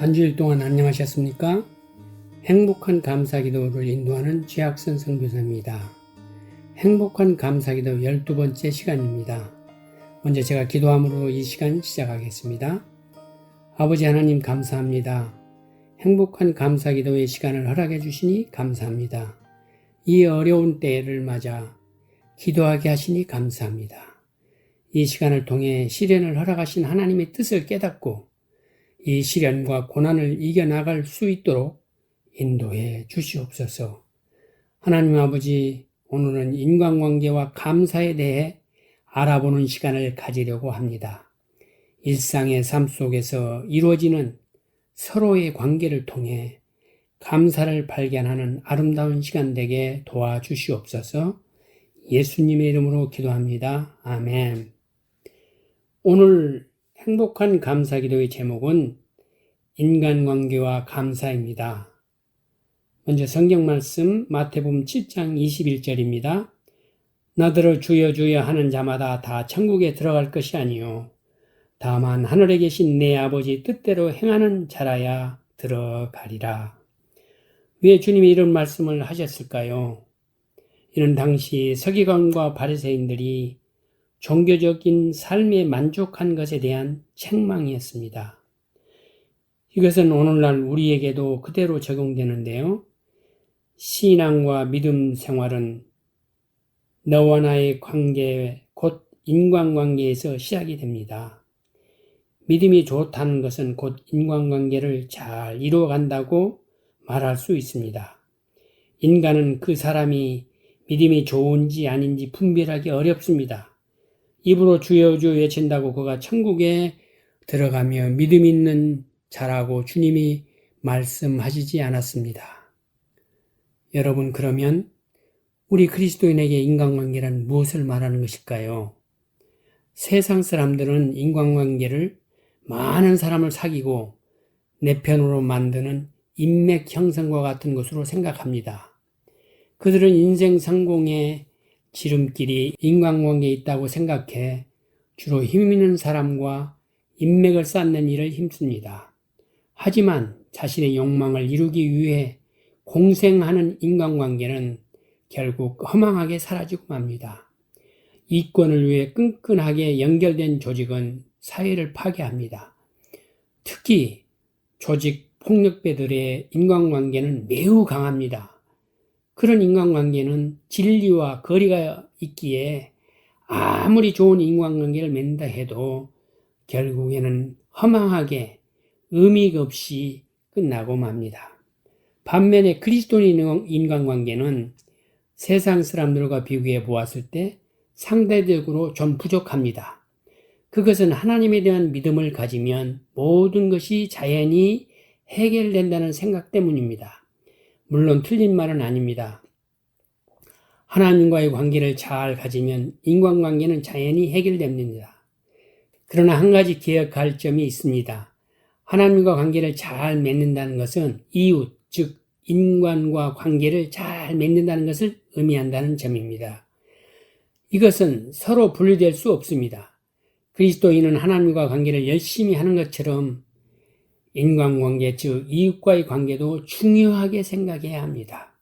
한 주일 동안 안녕하셨습니까? 행복한 감사기도를 인도하는 최학선 선교사입니다. 행복한 감사기도 12번째 시간입니다. 먼저 제가 기도함으로 이 시간 시작하겠습니다. 아버지 하나님 감사합니다. 행복한 감사기도의 시간을 허락해 주시니 감사합니다. 이 어려운 때를 맞아 기도하게 하시니 감사합니다. 이 시간을 통해 시련을 허락하신 하나님의 뜻을 깨닫고 이 시련과 고난을 이겨나갈 수 있도록 인도해 주시옵소서. 하나님 아버지, 오늘은 인간관계와 감사에 대해 알아보는 시간을 가지려고 합니다. 일상의 삶 속에서 이루어지는 서로의 관계를 통해 감사를 발견하는 아름다운 시간 되게 도와주시옵소서. 예수님의 이름으로 기도합니다. 아멘. 오늘 행복한 감사기도의 제목은 인간관계와 감사입니다. 먼저 성경 말씀 마태복음 7장 21절입니다. 너들을 주여 주여 하는 자마다 다 천국에 들어갈 것이 아니요 다만 하늘에 계신 내 아버지 뜻대로 행하는 자라야 들어가리라. 왜 주님이 이런 말씀을 하셨을까요? 이는 당시 서기관과 바리새인들이 종교적인 삶에 만족한 것에 대한 책망이었습니다. 이것은 오늘날 우리에게도 그대로 적용되는데요. 신앙과 믿음 생활은 너와 나의 관계, 곧 인간관계에서 시작이 됩니다. 믿음이 좋다는 것은 곧 인간관계를 잘 이루어간다고 말할 수 있습니다. 인간은 그 사람이 믿음이 좋은지 아닌지 분별하기 어렵습니다. 입으로 주여 주여 외친다고 그가 천국에 들어가며 믿음 있는 자라고 주님이 말씀하시지 않았습니다. 여러분, 그러면 우리 그리스도인에게 인간관계란 무엇을 말하는 것일까요? 세상 사람들은 인간관계를 많은 사람을 사귀고 내 편으로 만드는 인맥 형성과 같은 것으로 생각합니다. 그들은 인생 성공에 지름길이 인간관계에 있다고 생각해 주로 힘 있는 사람과 인맥을 쌓는 일을 힘씁니다. 하지만 자신의 욕망을 이루기 위해 공생하는 인간관계는 결국 허망하게 사라지고 맙니다. 이권을 위해 끈끈하게 연결된 조직은 사회를 파괴합니다. 특히 조직 폭력배들의 인간관계는 매우 강합니다. 그런 인간관계는 진리와 거리가 있기에 아무리 좋은 인간관계를 맺는다 해도 결국에는 허망하게 의미가 없이 끝나고 맙니다. 반면에 그리스도인 인간관계는 세상 사람들과 비교해 보았을 때 상대적으로 좀 부족합니다. 그것은 하나님에 대한 믿음을 가지면 모든 것이 자연히 해결된다는 생각 때문입니다. 물론 틀린 말은 아닙니다. 하나님과의 관계를 잘 가지면 인간관계는 자연히 해결됩니다. 그러나 한 가지 기억할 점이 있습니다. 하나님과 관계를 잘 맺는다는 것은 이웃, 즉 인간과 관계를 잘 맺는다는 것을 의미한다는 점입니다. 이것은 서로 분리될 수 없습니다. 그리스도인은 하나님과 관계를 열심히 하는 것처럼 인간관계, 즉 이웃과의 관계도 중요하게 생각해야 합니다.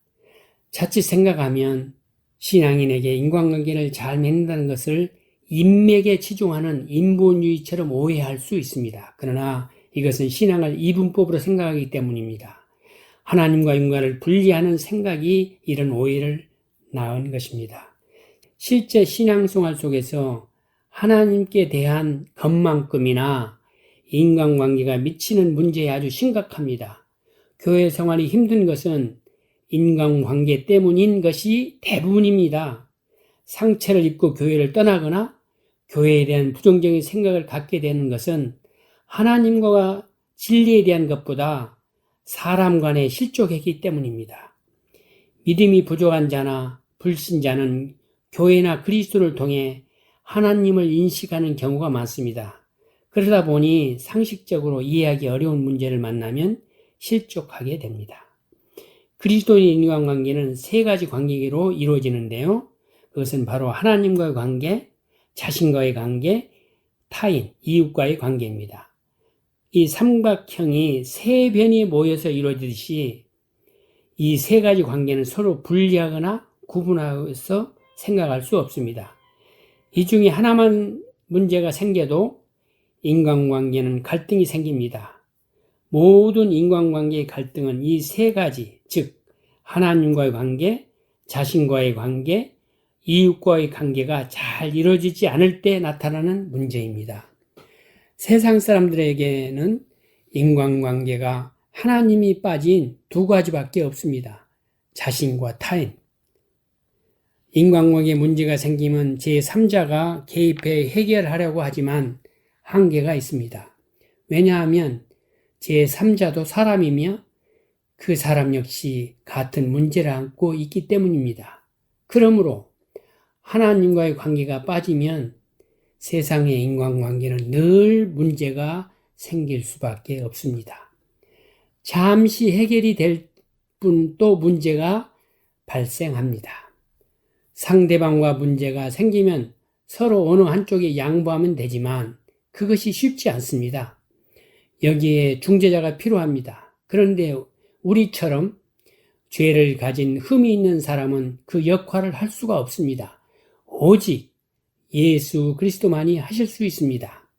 자칫 생각하면 신앙인에게 인간관계를 잘 맺는다는 것을 인맥에 치중하는 인본주의처럼 오해할 수 있습니다. 그러나 이것은 신앙을 이분법으로 생각하기 때문입니다. 하나님과 인간을 분리하는 생각이 이런 오해를 낳은 것입니다. 실제 신앙생활 속에서 하나님께 대한 것만큼이나 인간관계가 미치는 문제에 아주 심각합니다. 교회 생활이 힘든 것은 인간관계 때문인 것이 대부분입니다. 상처를 입고 교회를 떠나거나 교회에 대한 부정적인 생각을 갖게 되는 것은 하나님과 진리에 대한 것보다 사람 간에 실족했기 때문입니다. 믿음이 부족한 자나 불신자는 교회나 그리스도를 통해 하나님을 인식하는 경우가 많습니다. 그러다 보니 상식적으로 이해하기 어려운 문제를 만나면 실족하게 됩니다. 그리스도인의 인간관계는 세 가지 관계로 이루어지는데요. 그것은 바로 하나님과의 관계, 자신과의 관계, 타인, 이웃과의 관계입니다. 이 삼각형이 세 변이 모여서 이루어지듯이 이 세 가지 관계는 서로 분리하거나 구분해서 생각할 수 없습니다. 이 중에 하나만 문제가 생겨도 인간관계는 갈등이 생깁니다. 모든 인간관계의 갈등은 이 세 가지, 즉 하나님과의 관계, 자신과의 관계, 이웃과의 관계가 잘 이루어지지 않을 때 나타나는 문제입니다. 세상 사람들에게는 인간관계가 하나님이 빠진 두 가지밖에 없습니다. 자신과 타인. 인간관계 문제가 생기면 제3자가 개입해 해결하려고 하지만 한계가 있습니다. 왜냐하면 제3자도 사람이며 그 사람 역시 같은 문제를 안고 있기 때문입니다. 그러므로 하나님과의 관계가 빠지면 세상의 인간관계는 늘 문제가 생길 수밖에 없습니다. 잠시 해결이 될 뿐 또 문제가 발생합니다. 상대방과 문제가 생기면 서로 어느 한쪽에 양보하면 되지만 그것이 쉽지 않습니다. 여기에 중재자가 필요합니다. 그런데 우리처럼 죄를 가진 흠이 있는 사람은 그 역할을 할 수가 없습니다. 오직 예수 그리스도만이 하실 수 있습니다.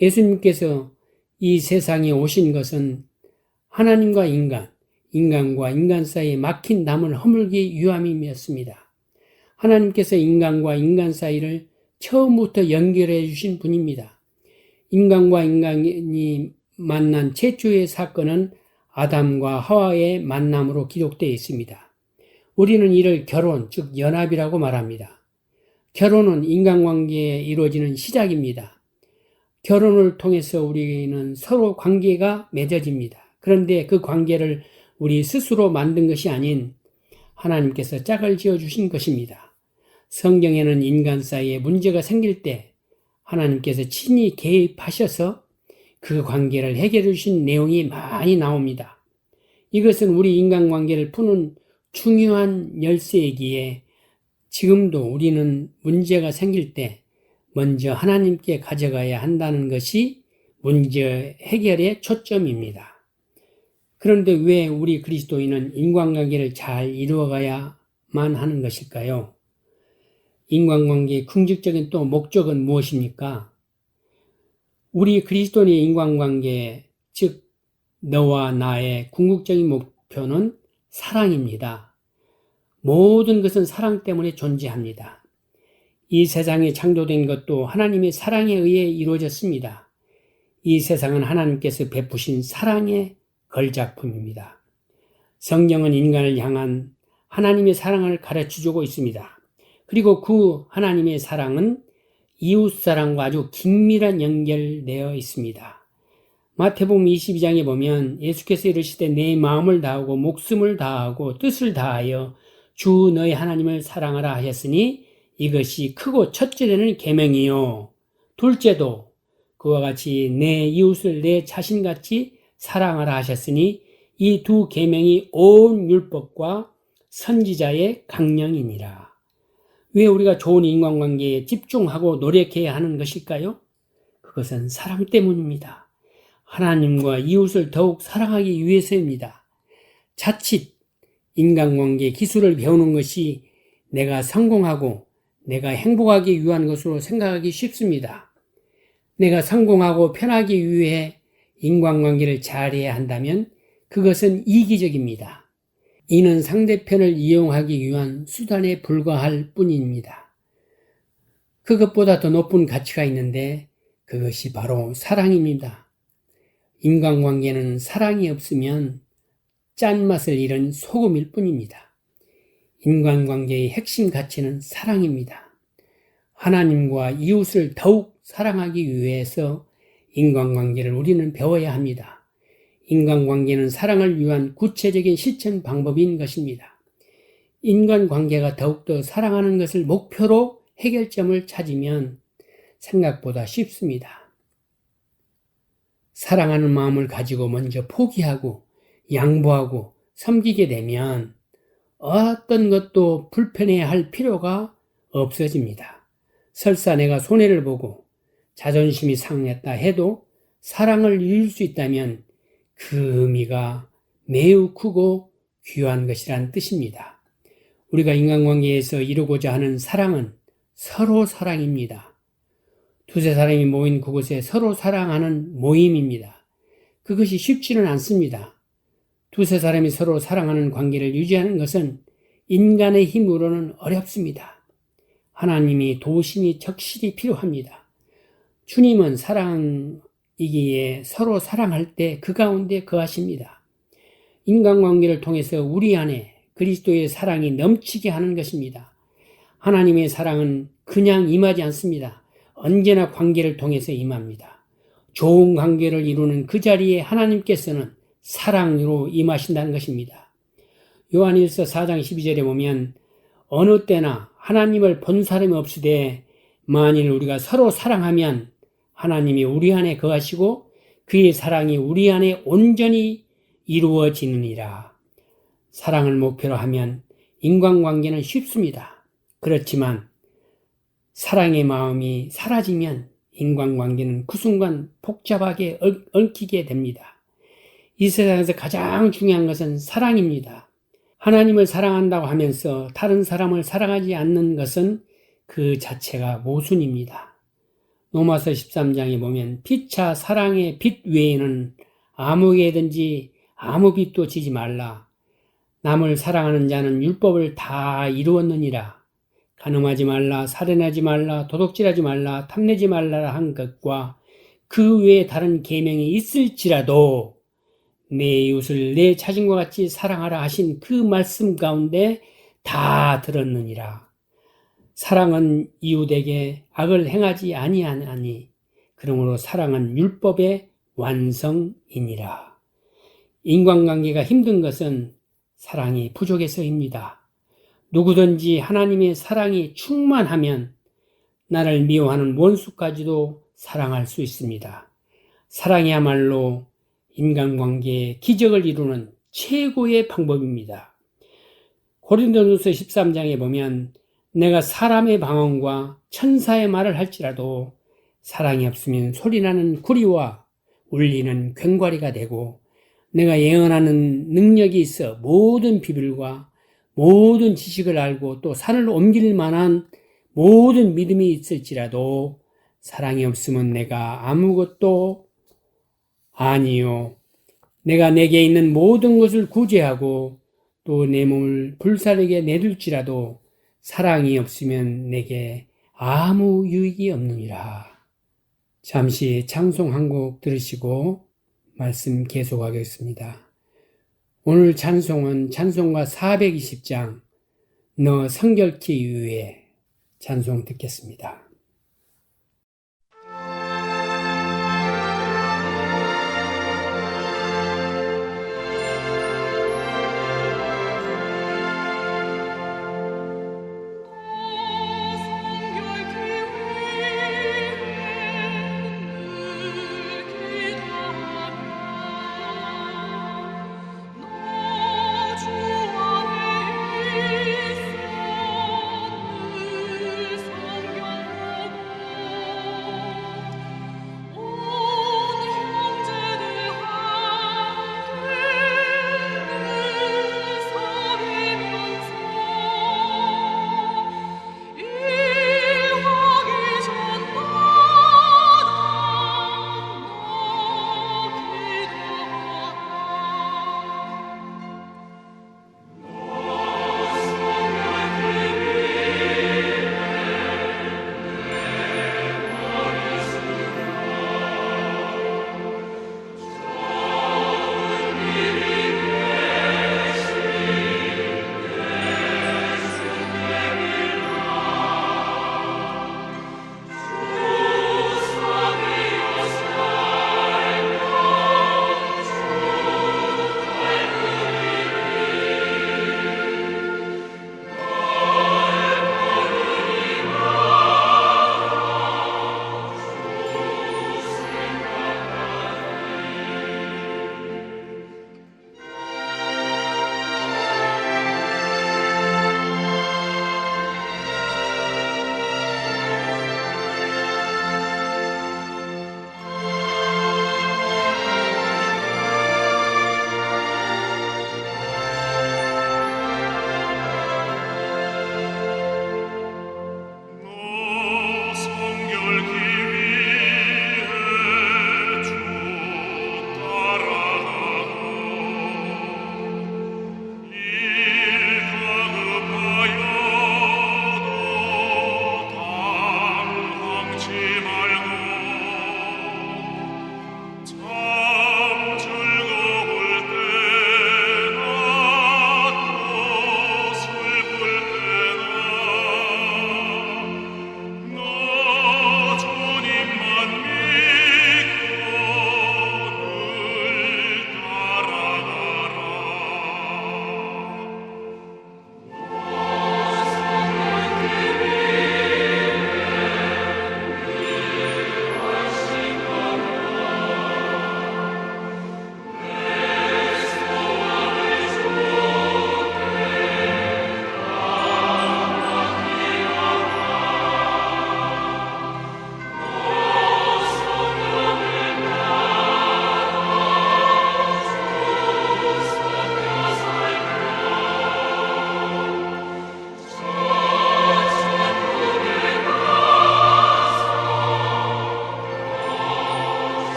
예수님께서 이 세상에 오신 것은 하나님과 인간과 인간 사이에 막힌 담을 허물기 위함이었습니다. 하나님께서 인간과 인간 사이를 처음부터 연결해 주신 분입니다. 인간과 인간이 만난 최초의 사건은 아담과 하와의 만남으로 기록되어 있습니다. 우리는 이를 결혼, 즉 연합이라고 말합니다. 결혼은 인간관계에 이루어지는 시작입니다. 결혼을 통해서 우리는 서로 관계가 맺어집니다. 그런데 그 관계를 우리 스스로 만든 것이 아닌 하나님께서 짝을 지어주신 것입니다. 성경에는 인간 사이에 문제가 생길 때 하나님께서 친히 개입하셔서 그 관계를 해결해 주신 내용이 많이 나옵니다. 이것은 우리 인간관계를 푸는 중요한 열쇠이기에 지금도 우리는 문제가 생길 때 먼저 하나님께 가져가야 한다는 것이 문제 해결의 초점입니다. 그런데 왜 우리 그리스도인은 인간관계를 잘 이루어가야만 하는 것일까요? 인간관계의 궁극적인 또 목적은 무엇입니까? 우리 그리스도인의 인간관계, 즉 너와 나의 궁극적인 목표는 사랑입니다. 모든 것은 사랑 때문에 존재합니다. 이 세상에 창조된 것도 하나님의 사랑에 의해 이루어졌습니다. 이 세상은 하나님께서 베푸신 사랑의 걸작품입니다. 성경은 인간을 향한 하나님의 사랑을 가르쳐주고 있습니다. 그리고 그 하나님의 사랑은 이웃사랑과 아주 긴밀한 연결되어 있습니다. 마태복음 22장에 보면 예수께서 이르시되 내 마음을 다하고 목숨을 다하고 뜻을 다하여 주 너의 하나님을 사랑하라 하셨으니 이것이 크고 첫째 되는 계명이요 둘째도 그와 같이 내 이웃을 내 자신같이 사랑하라 하셨으니 이 두 계명이 온 율법과 선지자의 강령이니라. 왜 우리가 좋은 인간관계에 집중하고 노력해야 하는 것일까요? 그것은 사랑 때문입니다. 하나님과 이웃을 더욱 사랑하기 위해서입니다. 자칫 인간관계 기술을 배우는 것이 내가 성공하고 내가 행복하기 위한 것으로 생각하기 쉽습니다. 내가 성공하고 편하기 위해 인간관계를 잘해야 한다면 그것은 이기적입니다. 이는 상대편을 이용하기 위한 수단에 불과할 뿐입니다. 그것보다 더 높은 가치가 있는데 그것이 바로 사랑입니다. 인간관계는 사랑이 없으면 짠맛을 잃은 소금일 뿐입니다. 인간관계의 핵심 가치는 사랑입니다. 하나님과 이웃을 더욱 사랑하기 위해서 인간관계를 우리는 배워야 합니다. 인간관계는 사랑을 위한 구체적인 실천 방법인 것입니다. 인간관계가 더욱더 사랑하는 것을 목표로 해결점을 찾으면 생각보다 쉽습니다. 사랑하는 마음을 가지고 먼저 포기하고 양보하고 섬기게 되면 어떤 것도 불편해할 필요가 없어집니다. 설사 내가 손해를 보고 자존심이 상했다 해도 사랑을 이룰 수 있다면 그 의미가 매우 크고 귀한 것이란 뜻입니다. 우리가 인간관계에서 이루고자 하는 사랑은 서로 사랑입니다. 두세 사람이 모인 그곳에 서로 사랑하는 모임입니다. 그것이 쉽지는 않습니다. 두세 사람이 서로 사랑하는 관계를 유지하는 것은 인간의 힘으로는 어렵습니다. 하나님이 도우심이 적실히 필요합니다. 주님은 사랑이기에 서로 사랑할 때 그 가운데 거하십니다. 인간관계를 통해서 우리 안에 그리스도의 사랑이 넘치게 하는 것입니다. 하나님의 사랑은 그냥 임하지 않습니다. 언제나 관계를 통해서 임합니다. 좋은 관계를 이루는 그 자리에 하나님께서는 사랑으로 임하신다는 것입니다. 요한일서 4장 12절에 보면 어느 때나 하나님을 본 사람이 없으되 만일 우리가 서로 사랑하면 하나님이 우리 안에 거하시고 그의 사랑이 우리 안에 온전히 이루어지느니라. 사랑을 목표로 하면 인간관계는 쉽습니다. 그렇지만 사랑의 마음이 사라지면 인간관계는 그 순간 복잡하게 얽히게 됩니다. 이 세상에서 가장 중요한 것은 사랑입니다. 하나님을 사랑한다고 하면서 다른 사람을 사랑하지 않는 것은 그 자체가 모순입니다. 로마서 13장에 보면 피차 사랑의 빛 외에는 아무에게든지 아무 빛도 지지 말라. 남을 사랑하는 자는 율법을 다 이루었느니라. 간음하지 말라, 살인하지 말라, 도둑질하지 말라, 탐내지 말라 한 것과 그 외에 다른 계명이 있을지라도 내 이웃을 내 자신과 같이 사랑하라 하신 그 말씀 가운데 다 들었느니라. 사랑은 이웃에게 악을 행하지 아니하니 그러므로 사랑은 율법의 완성이니라. 인간관계가 힘든 것은 사랑이 부족해서입니다. 누구든지 하나님의 사랑이 충만하면 나를 미워하는 원수까지도 사랑할 수 있습니다. 사랑이야말로 인간관계의 기적을 이루는 최고의 방법입니다. 고린도전서 13장에 보면 내가 사람의 방언과 천사의 말을 할지라도 사랑이 없으면 소리나는 구리와 울리는 괭과리가 되고 내가 예언하는 능력이 있어 모든 비밀과 모든 지식을 알고 또 산을 옮길 만한 모든 믿음이 있을지라도 사랑이 없으면 내가 아무것도 아니요. 내가 내게 있는 모든 것을 구제하고 또 내 몸을 불사르게 내둘지라도 사랑이 없으면 내게 아무 유익이 없느니라. 잠시 찬송 한 곡 들으시고 말씀 계속하겠습니다. 오늘 찬송은 찬송가 420장 너 성결케 위해 찬송 듣겠습니다.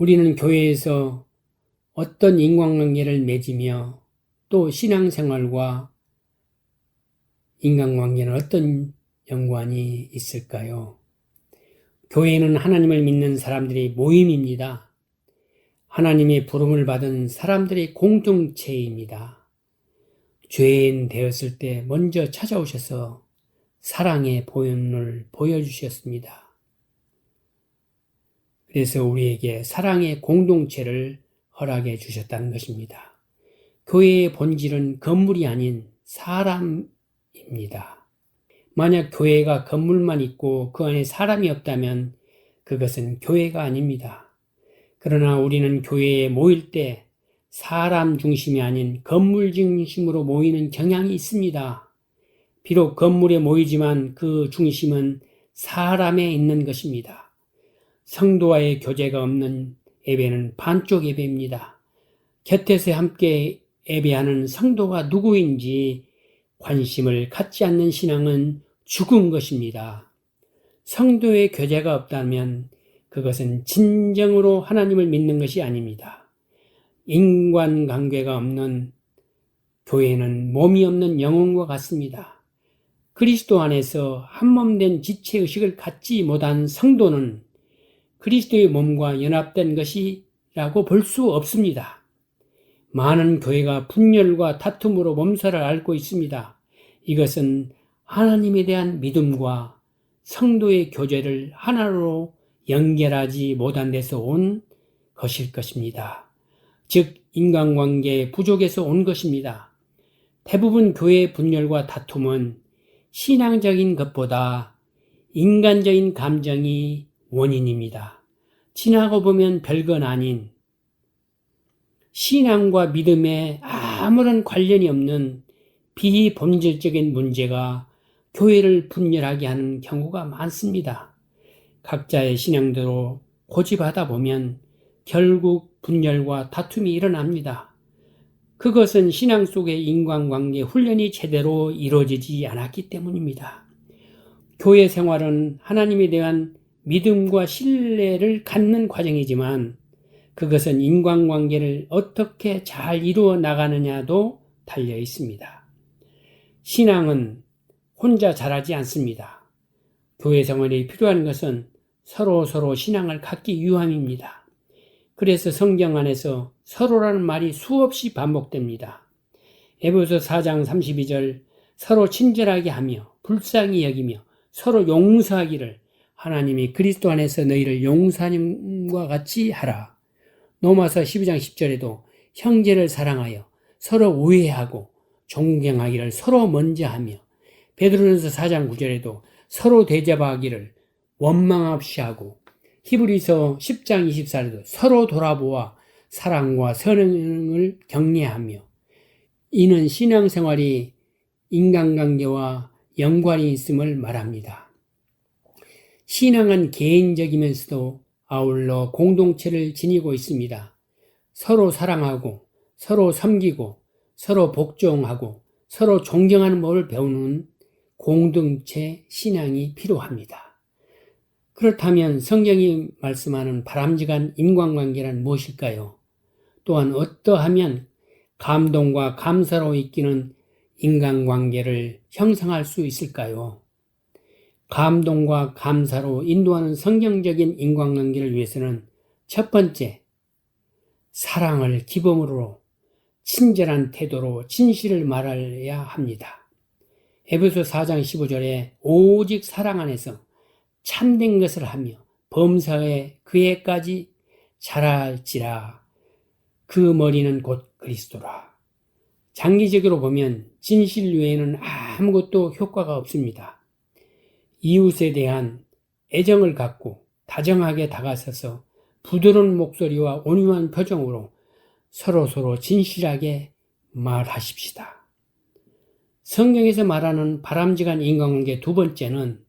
우리는 교회에서 어떤 인간관계를 맺으며 또 신앙생활과 인간관계는 어떤 연관이 있을까요? 교회는 하나님을 믿는 사람들의 모임입니다. 하나님의 부름을 받은 사람들의 공동체입니다. 죄인 되었을 때 먼저 찾아오셔서 사랑의 보혈을 보여주셨습니다. 그래서 우리에게 사랑의 공동체를 허락해 주셨다는 것입니다. 교회의 본질은 건물이 아닌 사람입니다. 만약 교회가 건물만 있고 그 안에 사람이 없다면 그것은 교회가 아닙니다. 그러나 우리는 교회에 모일 때 사람 중심이 아닌 건물 중심으로 모이는 경향이 있습니다. 비록 건물에 모이지만 그 중심은 사람에 있는 것입니다. 성도와의 교제가 없는 예배는 반쪽 예배입니다. 곁에서 함께 예배하는 성도가 누구인지 관심을 갖지 않는 신앙은 죽은 것입니다. 성도의 교제가 없다면 그것은 진정으로 하나님을 믿는 것이 아닙니다. 인간관계가 없는 교회는 몸이 없는 영혼과 같습니다. 그리스도 안에서 한몸된 지체의식을 갖지 못한 성도는 그리스도의 몸과 연합된 것이라고 볼 수 없습니다. 많은 교회가 분열과 다툼으로 몸살을 앓고 있습니다. 이것은 하나님에 대한 믿음과 성도의 교제를 하나로 연결하지 못한 데서 온 것일 것입니다. 즉 인간관계 부족에서 온 것입니다. 대부분 교회의 분열과 다툼은 신앙적인 것보다 인간적인 감정이 원인입니다. 지나고 보면 별건 아닌 신앙과 믿음에 아무런 관련이 없는 비본질적인 문제가 교회를 분열하게 하는 경우가 많습니다. 각자의 신앙대로 고집하다 보면 결국 분열과 다툼이 일어납니다. 그것은 신앙 속의 인간관계 훈련이 제대로 이루어지지 않았기 때문입니다. 교회 생활은 하나님에 대한 믿음과 신뢰를 갖는 과정이지만 그것은 인간관계를 어떻게 잘 이루어 나가느냐도 달려 있습니다. 신앙은 혼자 자라지 않습니다. 교회 생활이 필요한 것은 서로 신앙을 갖기 위함입니다. 그래서 성경 안에서 서로라는 말이 수없이 반복됩니다. 에베소서 4장 32절 서로 친절하게 하며 불쌍히 여기며 서로 용서하기를 하나님이 그리스도 안에서 너희를 용사님과 같이 하라. 로마서 12장 10절에도 형제를 사랑하여 서로 우애하고 존경하기를 서로 먼저 하며 베드로전서 4장 9절에도 서로 대접하기를 원망 없이 하고 히브리서 10장 24절에도 서로 돌아보아 사랑과 선행을 격려하며 이는 신앙생활이 인간관계와 연관이 있음을 말합니다. 신앙은 개인적이면서도 아울러 공동체를 지니고 있습니다. 서로 사랑하고 서로 섬기고 서로 복종하고 서로 존경하는 법을 배우는 공동체 신앙이 필요합니다. 그렇다면 성경이 말씀하는 바람직한 인간관계란 무엇일까요? 또한 어떠하면 감동과 감사로 이끄는 인간관계를 형성할 수 있을까요? 감동과 감사로 인도하는 성경적인 인간관계를 위해서는 첫 번째, 사랑을 기본으로 친절한 태도로 진실을 말해야 합니다. 에베소 4장 15절에 오직 사랑 안에서 참된 것을 하며 범사에 그에까지 자랄지라 그 머리는 곧 그리스도라. 장기적으로 보면 진실 외에는 아무것도 효과가 없습니다. 이웃에 대한 애정을 갖고 다정하게 다가서서 부드러운 목소리와 온유한 표정으로 서로 진실하게 말하십시다. 성경에서 말하는 바람직한 인간관계 두 번째는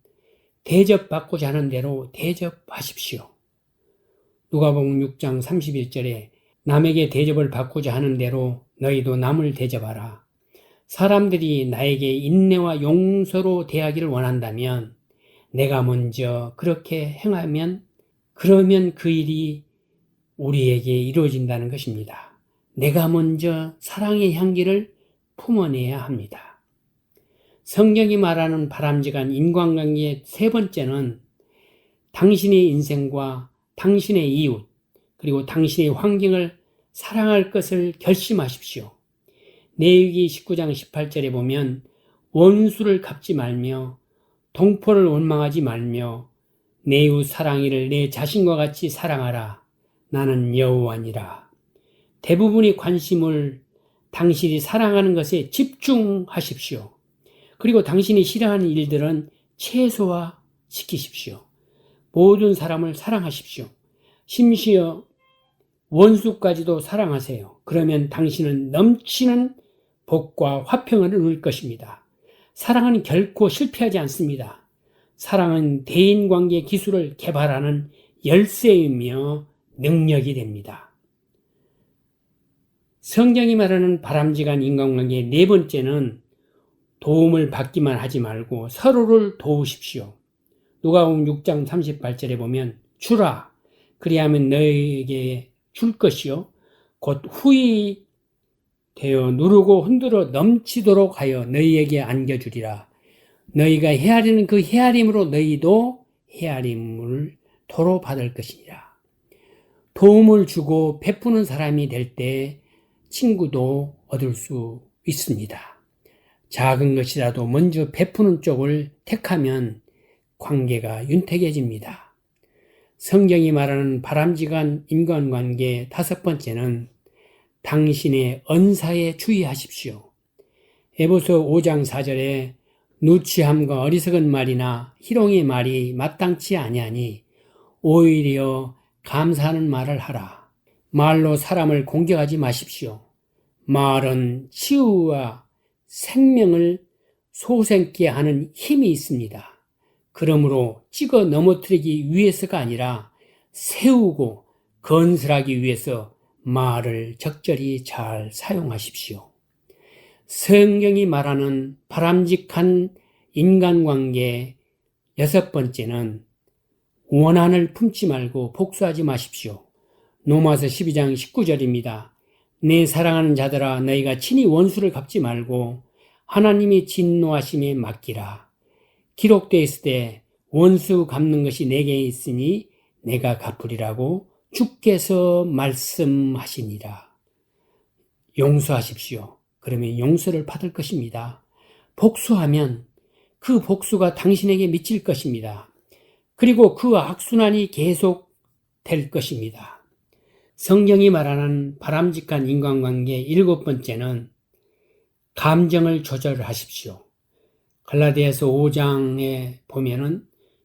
대접받고자 하는 대로 대접하십시오. 누가복음 6장 31절에 남에게 대접을 받고자 하는 대로 너희도 남을 대접하라. 사람들이 나에게 인내와 용서로 대하기를 원한다면 내가 먼저 그렇게 행하면 그러면 그 일이 우리에게 이루어진다는 것입니다. 내가 먼저 사랑의 향기를 품어내야 합니다. 성경이 말하는 바람직한 인간관계의 세 번째는 당신의 인생과 당신의 이웃, 그리고 당신의 환경을 사랑할 것을 결심하십시오. 레위기 19장 18절에 보면 원수를 갚지 말며 동포를 원망하지 말며 내 이웃 사랑이를 내 자신과 같이 사랑하라. 나는 여호와니라. 대부분의 관심을 당신이 사랑하는 것에 집중하십시오. 그리고 당신이 싫어하는 일들은 최소화시키십시오. 모든 사람을 사랑하십시오. 심지어 원수까지도 사랑하세요. 그러면 당신은 넘치는 복과 화평을 얻을 것입니다. 사랑은 결코 실패하지 않습니다. 사랑은 대인관계 기술을 개발하는 열쇠이며 능력이 됩니다. 성경이 말하는 바람직한 인간관계의 네 번째는 도움을 받기만 하지 말고 서로를 도우십시오. 누가복음 6장 38절에 보면 주라 그리하면 너에게 줄 것이요 곧 후히 되어 누르고 흔들어 넘치도록 하여 너희에게 안겨주리라. 너희가 헤아리는 그 헤아림으로 너희도 헤아림을 도로 받을 것이니라. 도움을 주고 베푸는 사람이 될 때 친구도 얻을 수 있습니다. 작은 것이라도 먼저 베푸는 쪽을 택하면 관계가 윤택해집니다. 성경이 말하는 바람직한 인간관계 다섯 번째는 당신의 언사에 주의하십시오. 에베소 5장 4절에 누추함과 어리석은 말이나 희롱의 말이 마땅치 아니하니 오히려 감사하는 말을 하라. 말로 사람을 공격하지 마십시오. 말은 치유와 생명을 솟게 하는 힘이 있습니다. 그러므로 찍어 넘어뜨리기 위해서가 아니라 세우고 건설하기 위해서 말을 적절히 잘 사용하십시오. 성경이 말하는 바람직한 인간관계 여섯 번째는 원한을 품지 말고 복수하지 마십시오. 로마서 12장 19절입니다. 내 사랑하는 자들아 너희가 친히 원수를 갚지 말고 하나님이 진노하심에 맡기라. 기록되어 있을 때 원수 갚는 것이 내게 있으니 내가 갚으리라고 주께서 말씀하시니라. 용서하십시오. 그러면 용서를 받을 것입니다. 복수하면 그 복수가 당신에게 미칠 것입니다. 그리고 그 악순환이 계속될 것입니다. 성경이 말하는 바람직한 인간관계 일곱 번째는 감정을 조절하십시오. 갈라디아서 5장에 보면은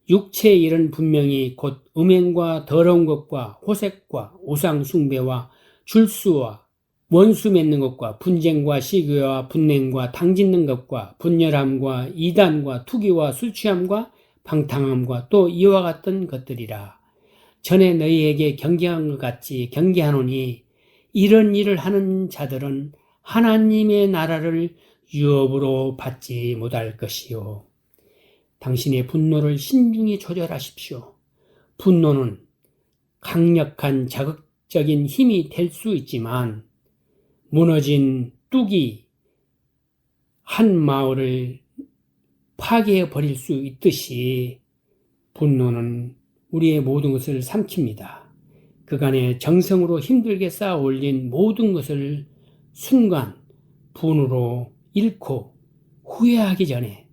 육체의 일은 분명히 곧 음행과 더러운 것과 호색과 우상 숭배와 줄수와 원수 맺는 것과 분쟁과 시기와 분냉과 당짓는 것과 분열함과 이단과 투기와 술취함과 방탕함과 또 이와 같은 것들이라. 전에 너희에게 경계한 것 같이 경계하노니 이런 일을 하는 자들은 하나님의 나라를 유업으로 받지 못할 것이요. 당신의 분노를 신중히 조절하십시오. 분노는 강력한 자극적인 힘이 될 수 있지만 무너진 뚝이 한 마을을 파괴해 버릴 수 있듯이 분노는 우리의 모든 것을 삼킵니다. 그간의 정성으로 힘들게 쌓아 올린 모든 것을 순간 분으로 잃고 후회하기 전에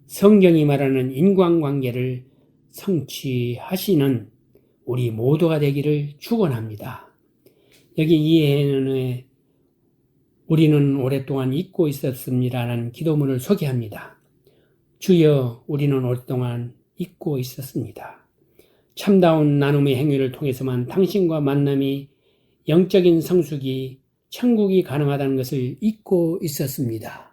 성경이 말하는 인간관계를 성취하시는 우리 모두가 되기를 축원합니다. 여기 이해는 우리는 오랫동안 잊고 있었습니다라는 기도문을 소개합니다. 주여 우리는 오랫동안 잊고 있었습니다. 참다운 나눔의 행위를 통해서만 당신과 만남이 영적인 성숙이 천국이 가능하다는 것을 잊고 있었습니다.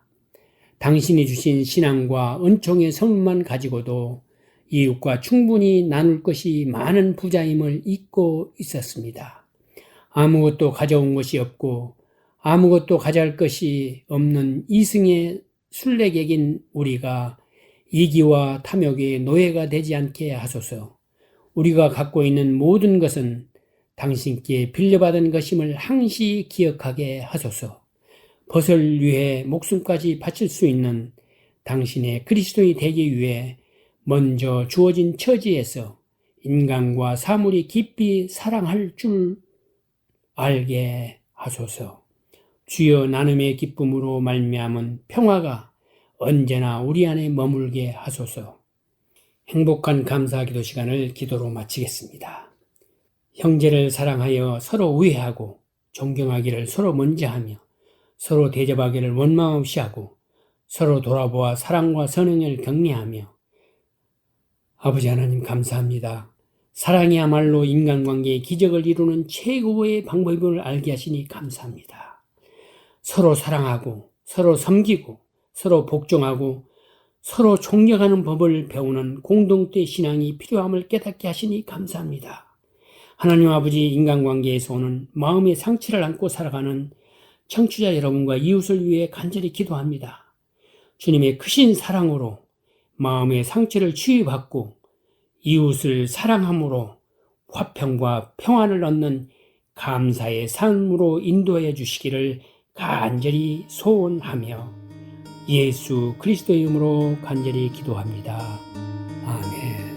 당신이 주신 신앙과 은총의 선물만 가지고도 이웃과 충분히 나눌 것이 많은 부자임을 잊고 있었습니다. 아무것도 가져온 것이 없고 아무것도 가져갈 것이 없는 이승의 순례객인 우리가 이기와 탐욕의 노예가 되지 않게 하소서. 우리가 갖고 있는 모든 것은 당신께 빌려받은 것임을 항시 기억하게 하소서. 벗을 위해 목숨까지 바칠 수 있는 당신의 그리스도인이 되기 위해 먼저 주어진 처지에서 인간과 사물이 깊이 사랑할 줄 알게 하소서. 주여, 나눔의 기쁨으로 말미암은 평화가 언제나 우리 안에 머물게 하소서. 행복한 감사기도 시간을 기도로 마치겠습니다. 형제를 사랑하여 서로 우애하고 존경하기를 서로 먼저 하며 서로 대접하기를 원망 없이 하고 서로 돌아보아 사랑과 선행을 격려하며 아버지 하나님 감사합니다. 사랑이야말로 인간관계의 기적을 이루는 최고의 방법임을 알게 하시니 감사합니다. 서로 사랑하고 서로 섬기고 서로 복종하고 서로 존경하는 법을 배우는 공동체 신앙이 필요함을 깨닫게 하시니 감사합니다. 하나님 아버지, 인간관계에서 오는 마음의 상처를 안고 살아가는 청취자 여러분과 이웃을 위해 간절히 기도합니다. 주님의 크신 사랑으로 마음의 상처를 치유받고 이웃을 사랑함으로 화평과 평안을 얻는 감사의 삶으로 인도해 주시기를 간절히 소원하며 예수 그리스도의 이름으로 간절히 기도합니다. 아멘.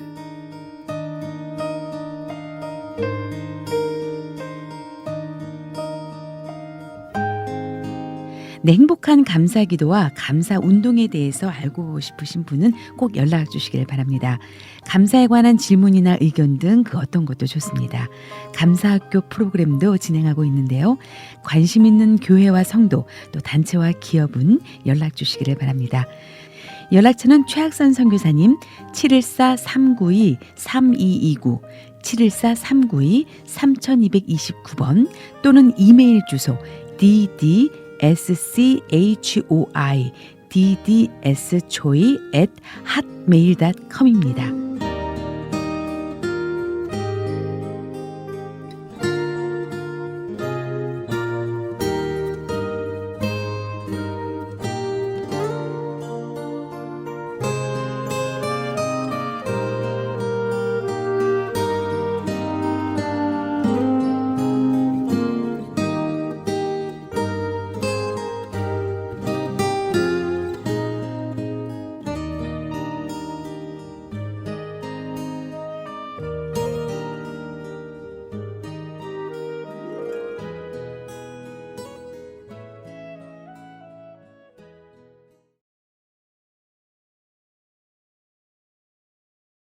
네, 행복한 감사기도와 감사운동에 대해서 알고 싶으신 분은 꼭 연락 주시길 바랍니다. 감사에 관한 질문이나 의견 등 그 어떤 것도 좋습니다. 감사학교 프로그램도 진행하고 있는데요. 관심 있는 교회와 성도, 또 단체와 기업은 연락 주시기를 바랍니다. 연락처는 최학선 선교사님 714-392-3229 714-392-3229번 또는 이메일 주소 ddschoi@hotmail.com입니다.